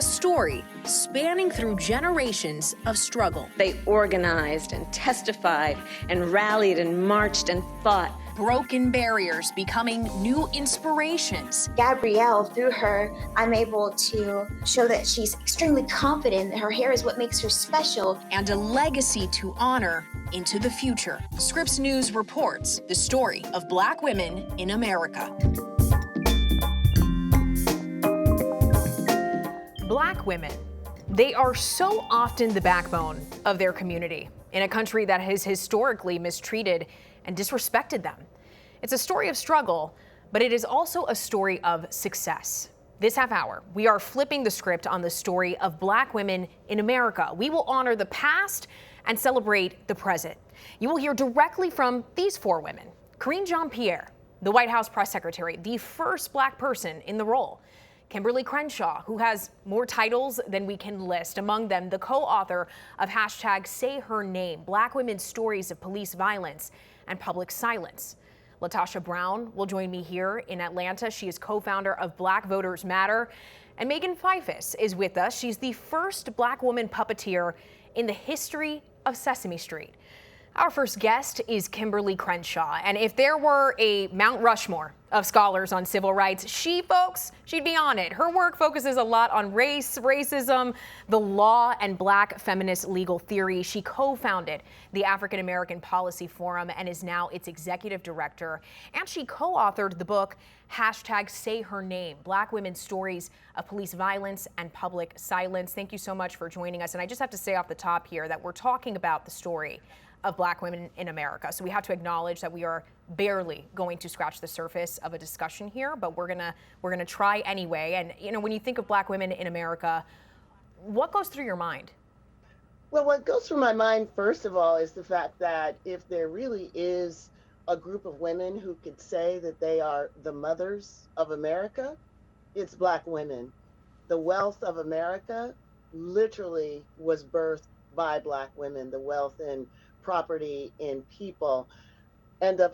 A story spanning through generations of struggle. They organized and testified and rallied and marched and fought. Broken barriers becoming new inspirations. Gabrielle, through her, I'm able to show that she's extremely confident, that her hair is what makes her special. And a legacy to honor into the future. Scripps News reports the story of Black women in America. Black women, they are so often the backbone of their community in a country that has historically mistreated and disrespected them. It's a story of struggle, but it is also a story of success. This half hour, we are flipping the script on the story of Black women in America. We will honor the past and celebrate the present. You will hear directly from these four women. Karine Jean-Pierre, the White House press secretary, the first Black person in the role. Kimberlé Crenshaw, who has more titles than we can list, among them the co-author of #SayHerName, Black Women's Stories of Police Violence and Public Silence. Latosha Brown will join me here in Atlanta. She is co-founder of Black Voters Matter. And Piphus is with us. She's the first Black woman puppeteer in the history of Sesame Street. Our first guest is Kimberlé Crenshaw, and if there were a Mount Rushmore of scholars on civil rights, she'd be on it. Her work focuses a lot on race, racism, the law, and Black feminist legal theory. She co-founded the African American Policy Forum and is now its executive director. And she co-authored the book #SayHerName, Black Women's Stories of Police Violence and Public Silence. Thank you so much for joining us. And I just have to say off the top here that we're talking about the story of Black women in America. So we have to acknowledge that we are barely going to scratch the surface of a discussion here, but we're gonna try anyway. And you know, when you think of Black women in America, what goes through your mind? Well, what goes through my mind, first of all, is the fact that if there really is a group of women who could say that they are the mothers of America, it's Black women. The wealth of America literally was birthed by Black women, the wealth in property, in people. And the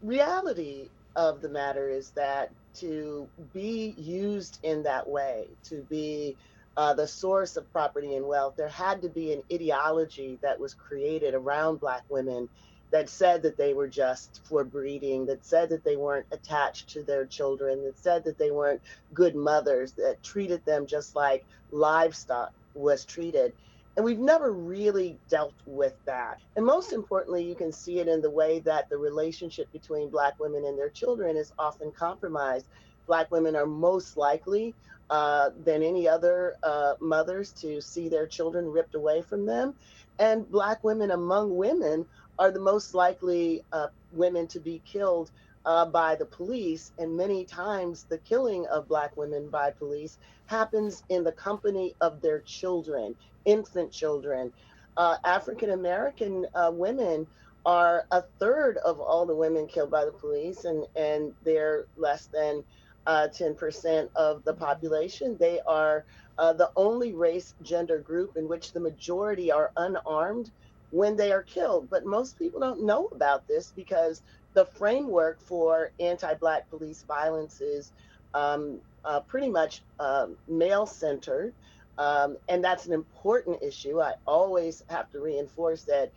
reality of the matter is that to be used in that way, to be the source of property and wealth, there had to be an ideology that was created around Black women that said that they were just for breeding, that said that they weren't attached to their children, that said that they weren't good mothers, that treated them just like livestock was treated. And we've never really dealt with that. And most importantly, you can see it in the way that the relationship between Black women and their children is often compromised. Black women are most likely than any other mothers to see their children ripped away from them. And Black women among women are the most likely women to be killed by the police. And many times the killing of Black women by police happens in the company of their children, infant children. African American women are a third of all the women killed by the police, and they're less than 10% of the population. They are the only race gender group in which the majority are unarmed when they are killed. But most people don't know about this because the framework for anti-Black police violence is pretty much male-centered. And that's an important issue. I always have to reinforce that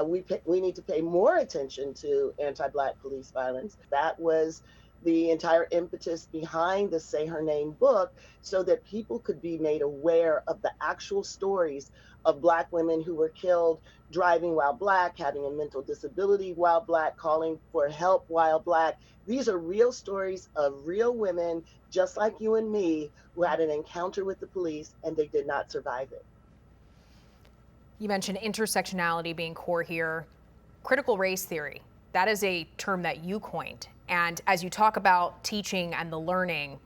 we need to pay more attention to anti-Black police violence. That was the entire impetus behind the Say Her Name book, so that people could be made aware of the actual stories of Black women who were killed driving while Black, having a mental disability while Black, calling for help while Black. These are real stories of real women, just like you and me, who had an encounter with the police and they did not survive it. You mentioned intersectionality being core here. Critical race theory, that is a term that you coined. And as you talk about teaching and the learning,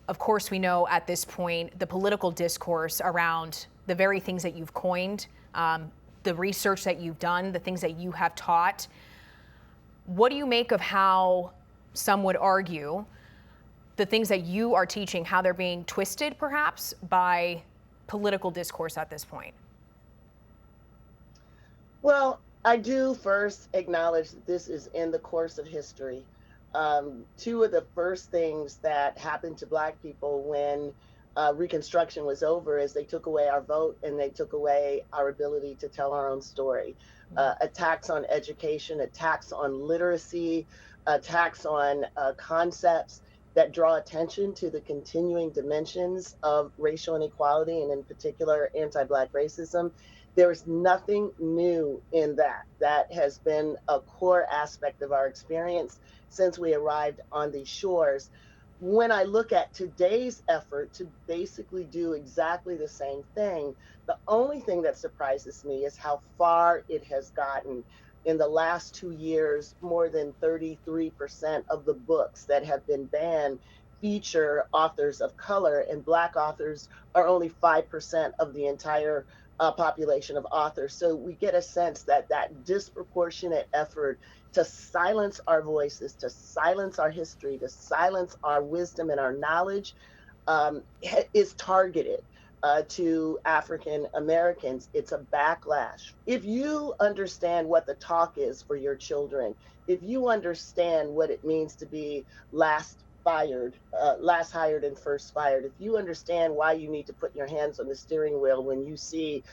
of course, we know at this point the political discourse around the very things that you've coined, the research that you've done, the things that you have taught. What do you make of how some would argue the things that you are teaching, how they're being twisted perhaps by political discourse at this point? Well, I do first acknowledge that this is in the course of history. Two of the first things that happened to Black people when Reconstruction was over is they took away our vote and they took away our ability to tell our own story. Attacks on education, attacks on literacy, attacks on concepts that draw attention to the continuing dimensions of racial inequality and in particular anti-Black racism. There's nothing new in that. That has been a core aspect of our experience since we arrived on these shores. When I look at today's effort to basically do exactly the same thing, the only thing that surprises me is how far it has gotten. In the last 2 years, more than 33% of the books that have been banned feature authors of color, and Black authors are only 5% of the entire population of authors. So we get a sense that that disproportionate effort to silence our voices, to silence our history, to silence our wisdom and our knowledge is targeted to African Americans. It's a backlash. If you understand what the talk is for your children, if you understand what it means to be last hired and first fired, if you understand why you need to put your hands on the steering wheel when you see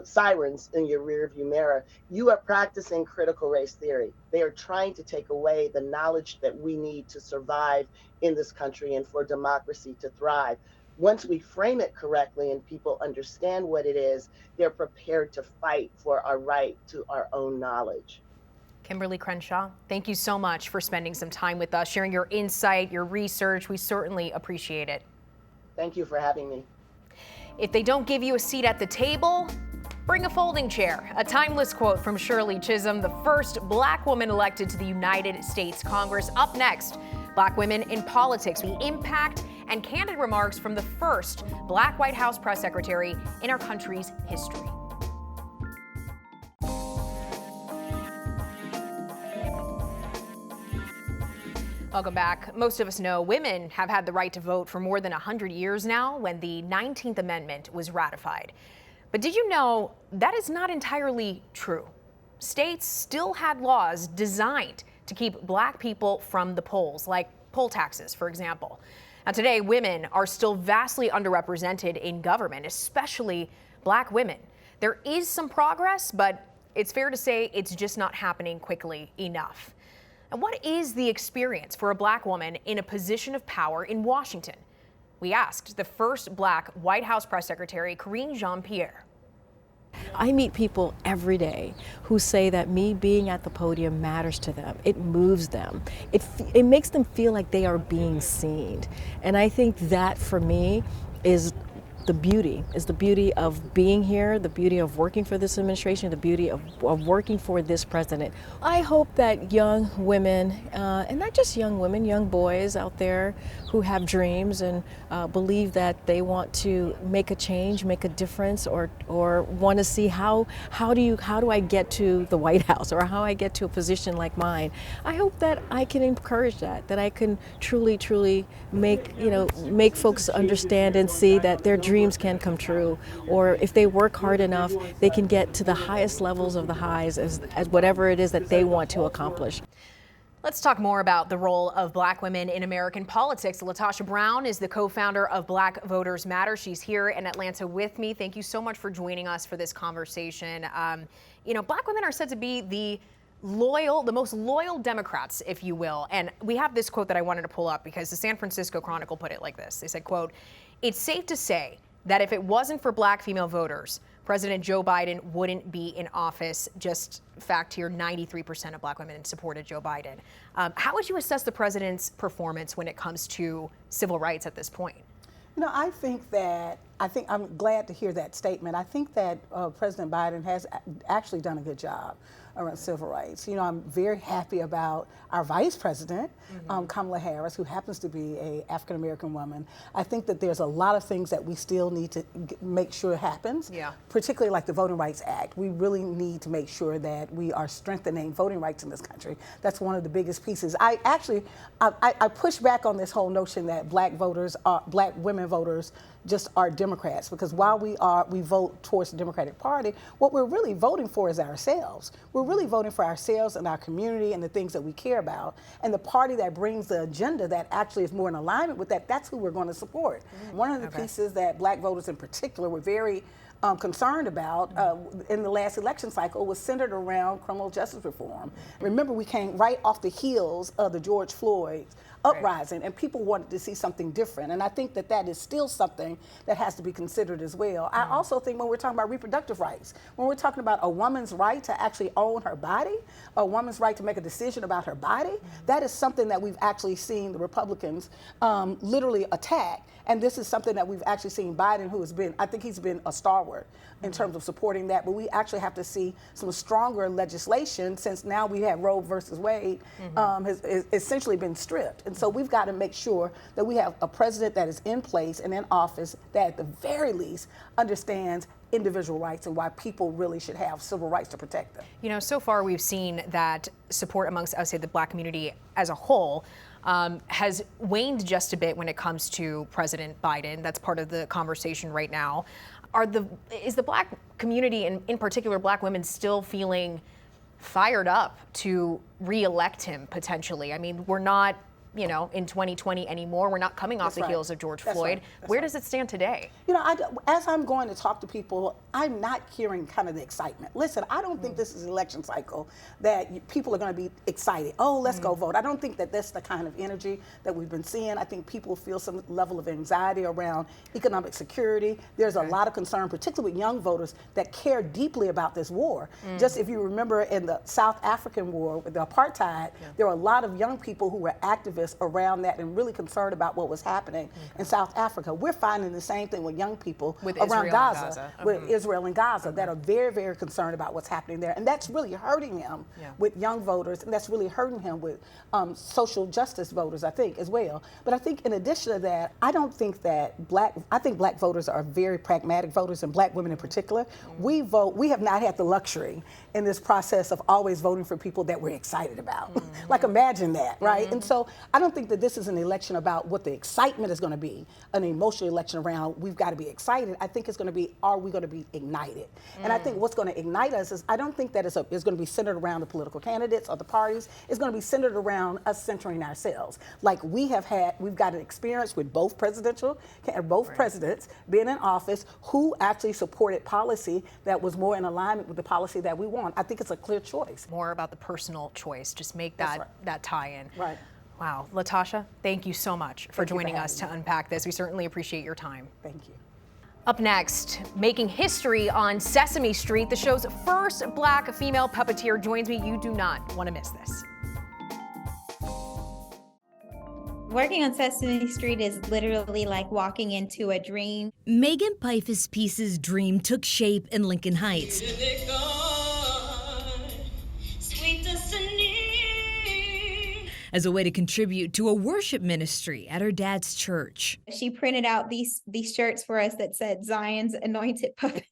sirens in your rearview mirror, you are practicing critical race theory. They are trying to take away the knowledge that we need to survive in this country and for democracy to thrive. Once we frame it correctly and people understand what it is, they're prepared to fight for our right to our own knowledge. Kimberlé Crenshaw, thank you so much for spending some time with us, sharing your insight, your research. We certainly appreciate it. Thank you for having me. If they don't give you a seat at the table, bring a folding chair. A timeless quote from Shirley Chisholm, the first Black woman elected to the United States Congress. Up next, Black women in politics, the impact and candid remarks from the first Black White House press secretary in our country's history. Welcome back. Most of us know women have had the right to vote for more than 100 years now when the 19th Amendment was ratified. But did you know that is not entirely true? States still had laws designed to keep Black people from the polls, like poll taxes, for example. Now today, women are still vastly underrepresented in government, especially Black women. There is some progress, but it's fair to say it's just not happening quickly enough. And what is the experience for a Black woman in a position of power in Washington? We asked the first Black White House press secretary, Karine Jean-Pierre. I meet people every day who say that me being at the podium matters to them. It moves them. It makes them feel like they are being seen. And I think that for me is the beauty of being here, the beauty of working for this administration, the beauty of working for this president. I hope that young women, and not just young women, young boys out there who have dreams and believe that they want to make a change, make a difference, or want to see how do I get to the White House, or how I get to a position like mine. I hope that I can encourage that I can truly make folks understand and see that their dreams can come true, or if they work hard enough, they can get to the highest levels of the highs as whatever it is that they want to accomplish. Let's talk more about the role of Black women in American politics. Latosha Brown is the co-founder of Black Voters Matter. She's here in Atlanta with me. Thank you so much for joining us for this conversation. Black women are said to be the most loyal Democrats, if you will. And we have this quote that I wanted to pull up because the San Francisco Chronicle put it like this. They said, quote, "It's safe to say that if it wasn't for Black female voters, President Joe Biden wouldn't be in office." Just fact here, 93% of Black women supported Joe Biden. How would you assess the president's performance when it comes to civil rights at this point? I think I'm glad to hear that statement. I think that President Biden has actually done a good job around civil rights. I'm very happy about our vice president, Kamala Harris, who happens to be an African-American woman. I think that there's a lot of things that we still need to make sure happens, particularly like the Voting Rights Act. We really need to make sure that we are strengthening voting rights in this country. That's one of the biggest pieces. I push back on this whole notion that Black women voters just are Democrats, because while we vote towards the Democratic Party, what we're really voting for is ourselves. We're really voting for ourselves and our community and the things that we care about. And the party that brings the agenda that actually is more in alignment with that, that's who we're going to support. One of the pieces that Black voters in particular were very concerned about in the last election cycle was centered around criminal justice reform. Remember, we came right off the heels of the George Floyd uprising, and people wanted to see something different. And I think that that is still something that has to be considered as well. I also think when we're talking about reproductive rights, when we're talking about a woman's right to actually own her body, a woman's right to make a decision about her body, that is something that we've actually seen the Republicans literally attack. And this is something that we've actually seen Biden, who has been, I think he's been a stalwart in terms of supporting that, but we actually have to see some stronger legislation, since now we have Roe versus Wade has essentially been stripped. And so we've got to make sure that we have a president that is in place and in office that at the very least understands individual rights and why people really should have civil rights to protect them. You know, so far we've seen that support amongst, I would say, the Black community as a whole has waned just a bit when it comes to President Biden. That's part of the conversation right now. Is the Black community, and in particular Black women, still feeling fired up to re-elect him potentially? I mean, we're not, you know, in 2020 anymore. We're not coming off the heels of George Floyd. Where does it stand today? You know, as I'm going to talk to people, I'm not hearing kind of the excitement. Listen, I don't think this is an election cycle that people are going to be excited. Oh, let's go vote. I don't think that that's the kind of energy that we've been seeing. I think people feel some level of anxiety around economic security. There's a lot of concern, particularly with young voters that care deeply about this war. Just if you remember in the South African war with the apartheid, there were a lot of young people who were activists around that and really concerned about what was happening in South Africa. We're finding the same thing with young people around Gaza, with Israel and Gaza, that are very, very concerned about what's happening there. And that's really hurting him with young voters, and that's really hurting him with social justice voters, I think, as well. But I think in addition to that, I don't think that I think Black voters are very pragmatic voters, and Black women in particular. We have not had the luxury in this process of always voting for people that we're excited about. Like, imagine that, right? And so I don't think that this is an election about what the excitement is going to be, an emotional election around we've got to be excited. I think it's going to be, are we going to be ignited? And I think what's going to ignite us is, I don't think that it's going to be centered around the political candidates or the parties. It's going to be centered around us centering ourselves. Like we've got an experience with both presidents being in office who actually supported policy that was more in alignment with the policy that we want. I think it's a clear choice. More about the personal choice. Just make that tie-in. Right. Wow. Latosha, thank you so much for joining us to unpack this. We certainly appreciate your time. Thank you. Up next, making history on Sesame Street, the show's first Black female puppeteer joins me. You do not want to miss this. Working on Sesame Street is literally like walking into a dream. Megan Piphus' piece's dream took shape in Lincoln Heights. As a way to contribute to a worship ministry at her dad's church. She printed out these shirts for us that said Zion's Anointed Puppets.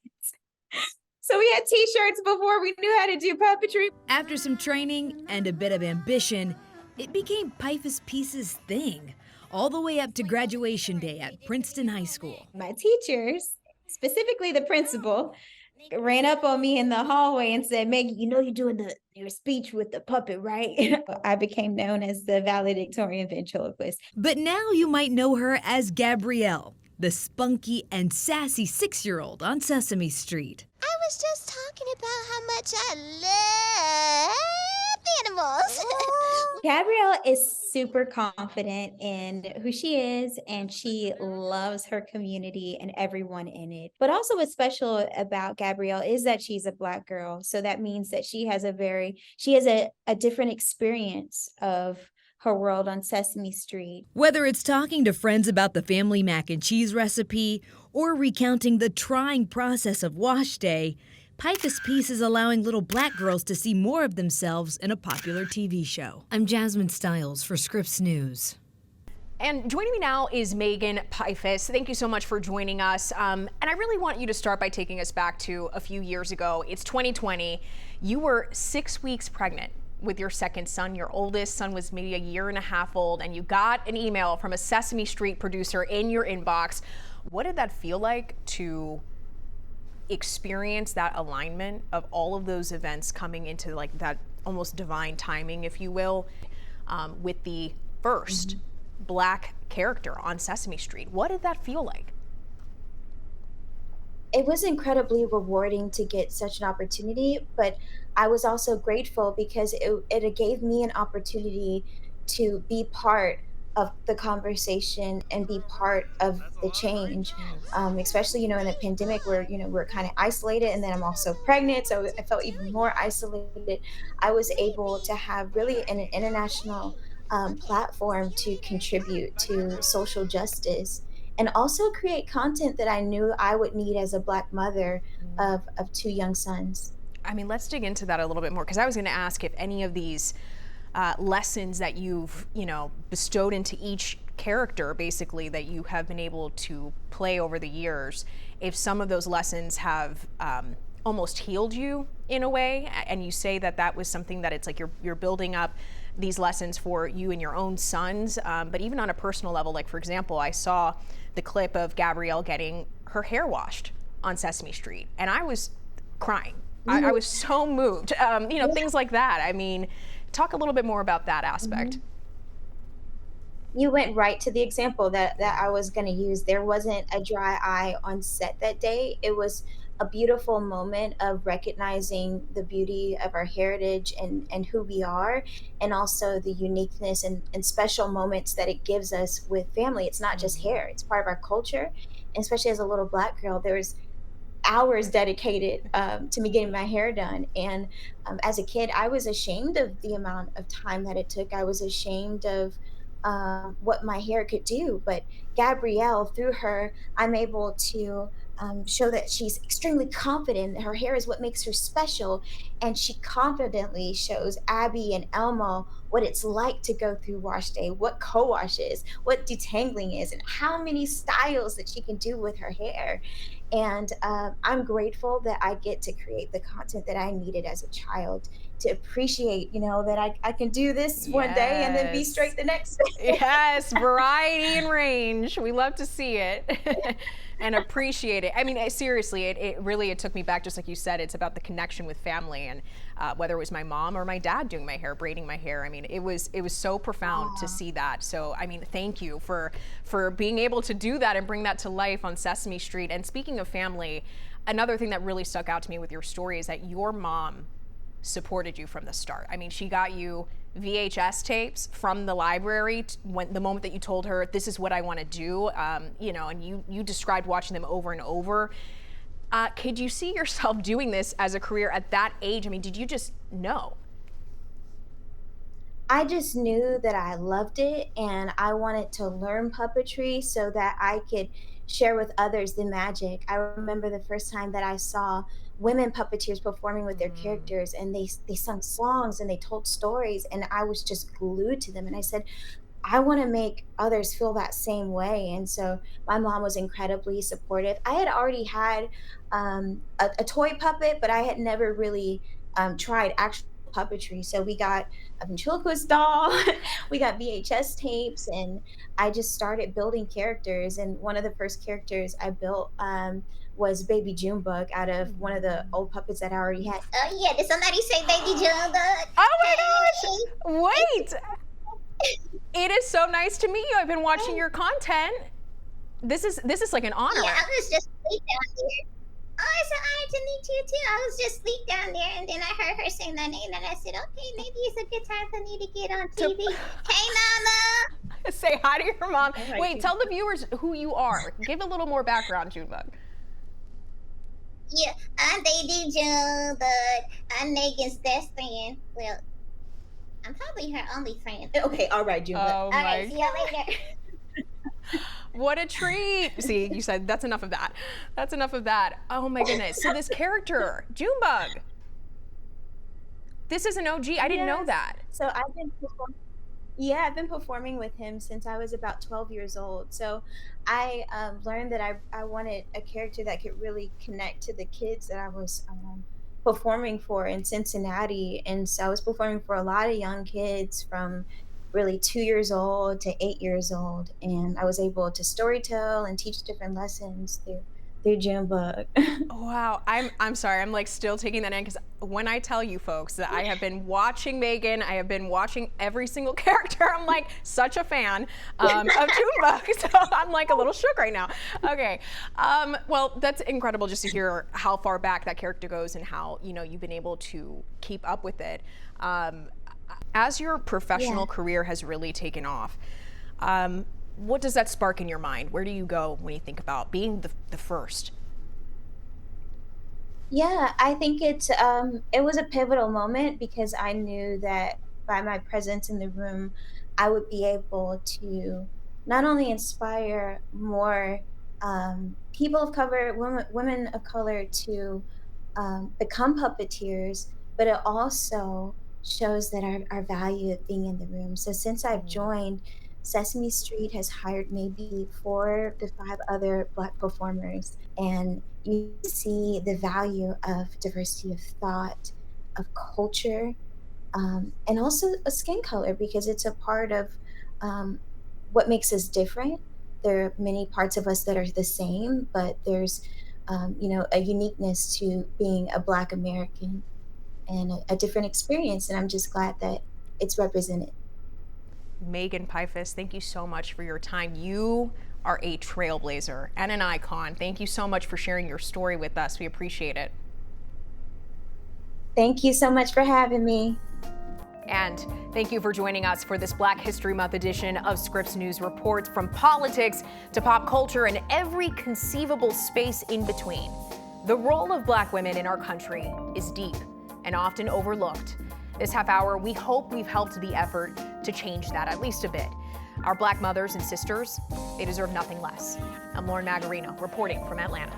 So we had t-shirts before we knew how to do puppetry. After some training and a bit of ambition, it became Piphus' Piece's thing, all the way up to graduation day at Princeton High School. My teachers, specifically the principal, ran up on me in the hallway and said, Megan, you know you're doing your speech with the puppet, right? I became known as the valedictorian ventriloquist. But now you might know her as Gabrielle, the spunky and sassy 6-year-old on Sesame Street. I was just talking about how much I love animals. Gabrielle is super confident in who she is, and she loves her community and everyone in it. But also what's special about Gabrielle is that she's a Black girl. So that means that she has a different experience of her world on Sesame Street. Whether it's talking to friends about the family mac and cheese recipe or recounting the trying process of wash day, Piphus' Piece is allowing little Black girls to see more of themselves in a popular TV show. I'm Jasmine Stiles for Scripps News. And joining me now is Megan Piphus. Thank you so much for joining us. And I really want you to start by taking us back to a few years ago. It's 2020. You were 6 weeks pregnant with your second son. Your oldest son was maybe a year and a half old, and you got an email from a Sesame Street producer in your inbox What did that feel like to experience that alignment of all of those events coming into like that almost divine timing, if you will, with the first Black character on Sesame Street? What did that feel like? It was incredibly rewarding to get such an opportunity, but I was also grateful because it gave me an opportunity to be part of the conversation and be part of the change, especially, in the pandemic where, we're kind of isolated, and then I'm also pregnant. So I felt even more isolated. I was able to have really an international platform to contribute to social justice and also create content that I knew I would need as a Black mother of two young sons. I mean, let's dig into that a little bit more, because I was going to ask if any of these lessons that you've, bestowed into each character, basically, that you have been able to play over the years, if some of those lessons have almost healed you in a way, and you say that that was something that it's like you're building up these lessons for you and your own sons, but even on a personal level, like for example, I saw the clip of Gabrielle getting her hair washed on Sesame Street, and I was crying. I was so moved, things like that. I mean, talk a little bit more about that aspect. You went right to the example that I was going to use. There wasn't a dry eye on set that day. It was a beautiful moment of recognizing the beauty of our heritage and who we are, and also the uniqueness and special moments that it gives us with family. It's not just hair, it's part of our culture. And especially as a little Black girl, there was hours dedicated to me getting my hair done. And as a kid, I was ashamed of the amount of time that it took. I was ashamed of what my hair could do. But Gabrielle, through her, I'm able to show that she's extremely confident. Her hair is what makes her special. And she confidently shows Abby and Elmo what it's like to go through wash day, what co-wash is, what detangling is, and how many styles that she can do with her hair. And I'm grateful that I get to create the content that I needed as a child to appreciate, that I can do this one day and then be straight the next day. Yes, variety and range. We love to see it and appreciate it. I mean, seriously, it really took me back, just like you said. It's about the connection with family, and whether it was my mom or my dad doing my hair, braiding my hair. I mean, it was so profound to see that. So, I mean, thank you for being able to do that and bring that to life on Sesame Street. And speaking of family, another thing that really stuck out to me with your story is that your mom supported you from the start. I mean, she got you VHS tapes from the library when the moment that you told her, this is what I want to do, and you described watching them over and over. Could you see yourself doing this as a career at that age? I mean, did you just know? I just knew that I loved it and I wanted to learn puppetry so that I could share with others the magic. I remember the first time that I saw women puppeteers performing with their characters, and they sung songs and they told stories, and I was just glued to them. And I said, I want to make others feel that same way. And so my mom was incredibly supportive. I had already had a toy puppet, but I had never really tried actual puppetry. So we got a ventriloquist doll, we got VHS tapes, and I just started building characters. And one of the first characters I built was Baby Junebug out of one of the old puppets that I already had. Oh yeah, did somebody say Baby Junebug? Oh my gosh! Wait! It is so nice to meet you. I've been watching your content. This is like an honor. Yeah, I was just asleep down there. Oh, it's an honor to meet you too. I was just asleep down there, and then I heard her saying my name, and I said, okay, maybe it's a good time for me to get on TV. Hey, Mama! Say hi to your mom. Wait, tell the viewers who you are. Give a little more background, Junebug. Yeah, I'm Baby Junebug. I'm Megan's best friend. Well, I'm probably her only friend. Okay, all right, Junebug. Oh, All right, see y'all later. What a treat. See, you said that's enough of that. That's enough of that. Oh my goodness. So this character, Junebug, this is an OG. I didn't know that. So I've been performing with him since I was about 12 years old. So I learned that I wanted a character that could really connect to the kids that I was performing for in Cincinnati. And so I was performing for a lot of young kids from really 2 years old to 8 years old, and I was able to storytell and teach different lessons through Junebug. Wow, I'm sorry, I'm like still taking that in, because when I tell you folks that I have been watching Megan, I have been watching every single character. I'm like such a fan of Junebug, so I'm like a little shook right now. Okay, well, that's incredible just to hear how far back that character goes and how, you know, you've been able to keep up with it. As your professional career has really taken off, what does that spark in your mind? Where do you go when you think about being the first? Yeah, I think it was a pivotal moment because I knew that by my presence in the room, I would be able to not only inspire more people of color, women of color to become puppeteers, but it also shows that our value of being in the room. So since I've joined, Sesame Street has hired maybe 4 to 5 other Black performers, and you see the value of diversity of thought, of culture, and also a skin color because it's a part of what makes us different. There are many parts of us that are the same, but there's a uniqueness to being a Black American and a different experience. And I'm just glad that it's represented. Megan Piphus, thank you so much for your time. You are a trailblazer and an icon. Thank you so much for sharing your story with us. We appreciate it. Thank you so much for having me. And thank you for joining us for this Black History Month edition of Scripps News Reports, from politics to pop culture and every conceivable space in between. The role of Black women in our country is deep and often overlooked. This half hour, we hope we've helped the effort to change that at least a bit. Our Black mothers and sisters, they deserve nothing less. I'm Lauren Magarino reporting from Atlanta.